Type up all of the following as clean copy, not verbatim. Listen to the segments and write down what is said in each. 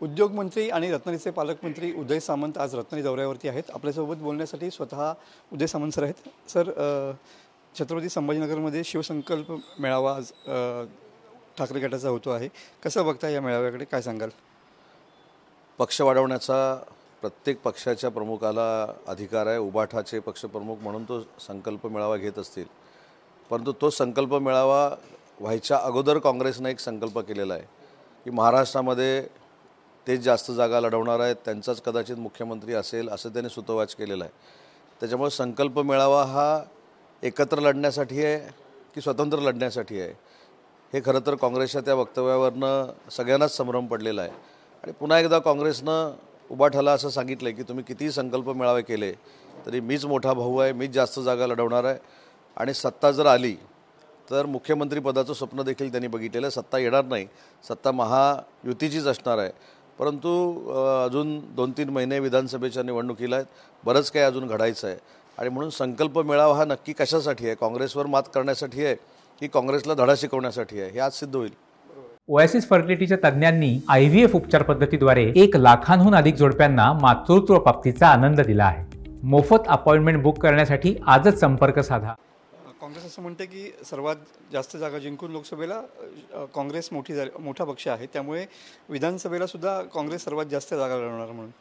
उद्योगमंत्री आणि रत्नागिरीचे पालकमंत्री उदय सामंत आज रत्नागिरी दौऱ्यावरती आहेत। आपल्यासोबत बोलण्यासाठी स्वतः उदय सामंत सर आहेत। सर, छत्रपती संभाजीनगरमध्ये शिवसंकल्प मेळावा आज ठाकरे गटाचा होतो आहे। कसं बघता या मेळाव्याकडे, काय सांगाल? पक्ष वाढवण्याचा प्रत्येक पक्षाच्या प्रमुखाला अधिकार आहे। उबाठाचे पक्षप्रमुख म्हणून तो संकल्प मेळावा घेत असतील, परंतु तो संकल्प मेळावा व्हायच्या अगोदर काँग्रेसने एक संकल्प केलेला आहे की महाराष्ट्रामध्ये तेच जास्त जागा लढवणार आहेत, त्यांचाच कदाचित मुख्यमंत्री असेल असं त्यांनी सुतोवाच केलेला आहे। त्याच्यामुळे संकल्प मेळावा हा एकत्र लढण्यासाठी आहे की स्वतंत्र लढण्यासाठी आहे, हे खरं तर काँग्रेसच्या त्या वक्तव्यावरनं सगळ्यांनाच संभ्रम पडलेला आहे। आणि पुन्हा एकदा काँग्रेसनं उबाठाला असं सांगितलं आहे की तुम्ही कितीही संकल्प मेळावे केले तरी मीच मोठा भाऊ आहे, मीच जास्त जागा लढवणार आहे आणि सत्ता जर आली तर मुख्यमंत्रीपदाचं स्वप्न देखील त्यांनी बघितलेलं आहे। सत्ता येणार नाही, सत्ता महायुतीचीच असणार आहे, परंतु अजून 2-3 महिने विधानसभेच्या निवडणुकीला आहेत, बरंच काही अजून घडायचं आहे। आणि म्हणून संकल्प मेळावा हा नक्की कशासाठी आहे? काँग्रेसवर मात करण्यासाठी आहे की काँग्रेसला धडा शिकवण्यासाठी आहे, हे आज सिद्ध होईल। ओएसिस फर्टिलिटीच्या तज्ज्ञांनी IVF उपचार पद्धतीद्वारे 1 लाखांहून अधिक जोडप्यांना मातृत्व प्राप्तीचा आनंद दिला आहे। मोफत अपॉइंटमेंट बुक करण्यासाठी आजच संपर्क साधा। काँग्रेस असं म्हणते की सर्वात जास्त जागा जिंकून लोकसभेला काँग्रेस मोठा पक्ष आहे, त्यामुळे विधानसभेला सुद्धा काँग्रेस सर्वात जास्त जागा लढवणार म्हणून।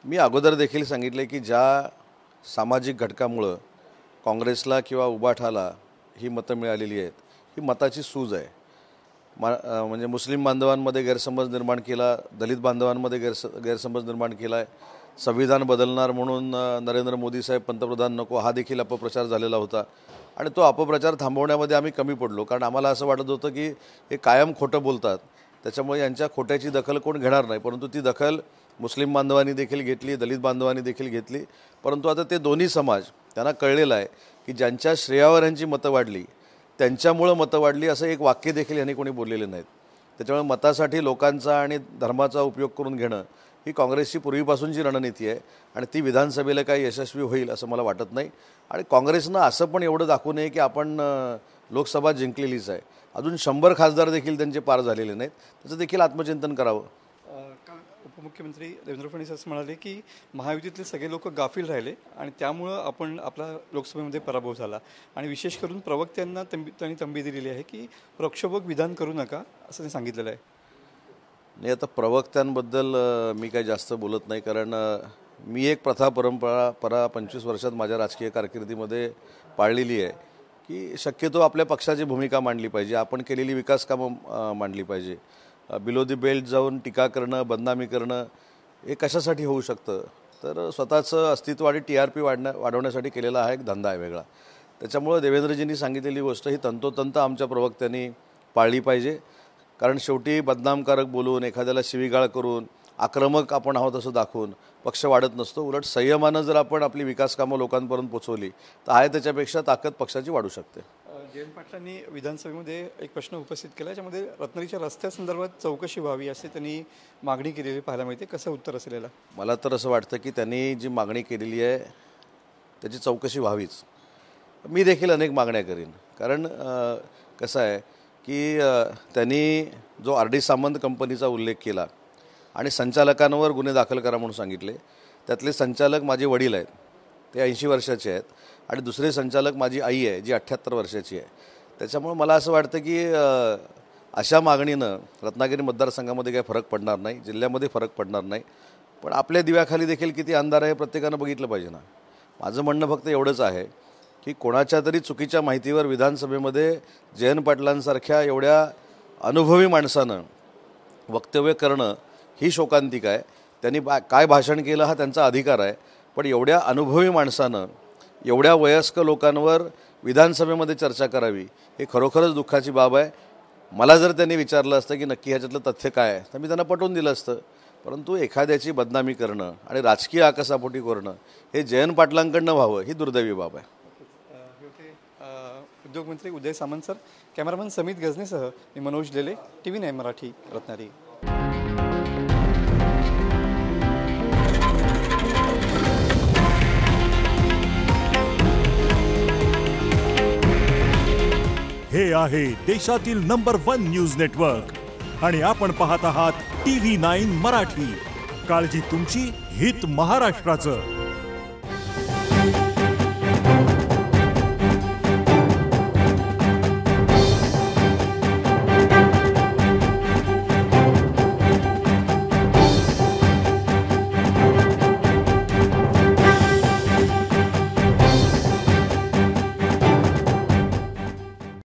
मी अगोदर देखील सांगितले की ज्या सामाजिक घटकामुळं काँग्रेसला किंवा उबाठाला ही मतं मिळालेली आहेत, ही मताची सूज आहे। म्हणजे मुस्लिम बांधवांमध्ये गैरसमज निर्माण केला, दलित बांधवांमध्ये गैरसमज निर्माण केला आहे। संविधान बदलणार म्हणून नरेंद्र मोदी साहेब पंतप्रधान नको हा देखील अपप्रचार झालेला होता आणि तो अपप्रचार थांबवण्यामध्ये आम्ही कमी पडलो, कारण आम्हाला असं वाटत होतं की हे कायम खोटं बोलतात, त्याच्यामुळे यांच्या खोट्याची दखल कोण घेणार नाही। परंतु ती दखल मुस्लिम बांधवांनी देखील घेतली, दलित बांधवांनी देखील घेतली। परंतु आता ते दोन्ही समाज त्यांना कळलेलं आहे की ज्यांच्या श्रेयावर यांची मतं वाढली त्यांच्यामुळं मतं वाढली असं एक वाक्य देखील यांनी कोणी बोललेले नाहीत। त्याच्यामुळे मतासाठी लोकांचा आणि धर्माचा उपयोग करून घेणं ही काँग्रेसची पूर्वीपासूनची रणनीती आहे आणि ती विधानसभेला काही यशस्वी होईल असं मला वाटत नाही। आणि काँग्रेसनं असं पण एवढं दाखवू नये की आपण लोकसभा जिंकलेलीच आहे, अजून 100 खासदार देखील त्यांचे पार झालेले नाहीत, त्याचं देखील आत्मचिंतन करावं। उपमुख्यमंत्री देवेंद्र फडणवीस असं म्हणाले की महायुतीतले सगळे लोक गाफील राहिले आणि त्यामुळं आपला लोकसभेमध्ये पराभव झाला आणि विशेष करून प्रवक्त्यांना त्यांनी तंबी दिलेली आहे की प्रक्षोभक विधान करू नका असं त्यांनी सांगितलेलं आहे। नाही, आता प्रवक्त्यांबद्दल मी काही जास्त बोलत नाही, कारण मी एक प्रथा परंपरा 25 वर्षात माझ्या राजकीय कारकिर्दीमध्ये पाळलेली आहे की शक्यतो आपल्या पक्षाची भूमिका मांडली पाहिजे, आपण केलेली विकास कामं मांडली पाहिजे। बिलो दी बेल्ट जाऊन टीका करणं, बदनामी करणं हे कशासाठी होऊ शकतं? तर स्वतःचं अस्तित्व आणि TRP वाढवण्यासाठी केलेला हा एक धंदा आहे वेगळा। त्याच्यामुळं देवेंद्रजींनी सांगितलेली गोष्ट ही तंतोतंत आमच्या प्रवक्त्यांनी पाळली पाहिजे, कारण शेवटी बदनामकारक बोलून, एखाद्याला शिवीगाळ करून, आक्रमक आपण आहोत असं दाखवून पक्ष वाढत नसतो। उलट संयमानं जर आपण आपली विकास कामं लोकांपर्यंत पोचवली तर आहे त्याच्यापेक्षा ताकद पक्षाची वाढू शकते। जयंत पाटलांनी विधानसभेमध्ये एक प्रश्न उपस्थित केला, याच्यामध्ये रत्नागिरीच्या रस्त्यासंदर्भात चौकशी व्हावी असे त्यांनी मागणी केलेली पाहायला मिळते, कसं उत्तर असेल याला? मला तर असं वाटतं की त्यांनी जी मागणी केलेली आहे त्याची चौकशी व्हावीच। मी देखील अनेक मागण्या करीन, कारण कसं आहे की त्यांनी जो RD सामंत कंपनीचा उल्लेख केला आणि संचालकांवर गुन्हे दाखल करा म्हणून सांगितले, त्यातले संचालक माझे वडील आहेत, ते 80 वर्षाचे आहेत आणि दुसरे संचालक माझी आई आहे जी 78 वर्षाची आहे। त्याच्यामुळे मला असं वाटतं की अशा मागणीनं रत्नागिरी मतदारसंघामध्ये काही फरक पडणार नाही, जिल्ह्यामध्ये फरक पडणार नाही, पण आपल्या दिव्याखाली देखील किती अंधार आहे प्रत्येकानं बघितलं पाहिजे ना। माझं म्हणणं फक्त एवढंच आहे की कोणाच्या तरी चुकीच्या माहितीवर विधानसभेमध्ये जयंत पाटलांसारख्या एवढ्या अनुभवी माणसानं वक्तव्य करणं ही शोकांतिक आहे। त्यांनी काय भाषण केलं हा त्यांचा अधिकार आहे, पण एवढ्या अनुभवी माणसानं एवढ्या वयस्क लोकांवर विधानसभेमध्ये चर्चा करावी हे खरोखरच दुःखाची बाब आहे। मला जर त्यांनी विचारलं असतं की नक्की ह्याच्यातलं तथ्य काय आहे तर मी त्यांना पटवून दिलं असतं, परंतु एखाद्याची बदनामी करणं आणि राजकीय आकसापोटी करणं हे जयंत पाटलांकडनं व्हावं ही दुर्दैवी बाब आहे। उद्योगमंत्री उदय सामंत सर, कॅमेरामन समित गजनेसह मी मनोज लेले, TV9 मराठी, रत्नागिरी। हे आहे देशातील नंबर 1 न्यूज नेटवर्क आणि आपण पाहत आहात TV9 मराठी. काळजी तुमची, हित महाराष्ट्राचं.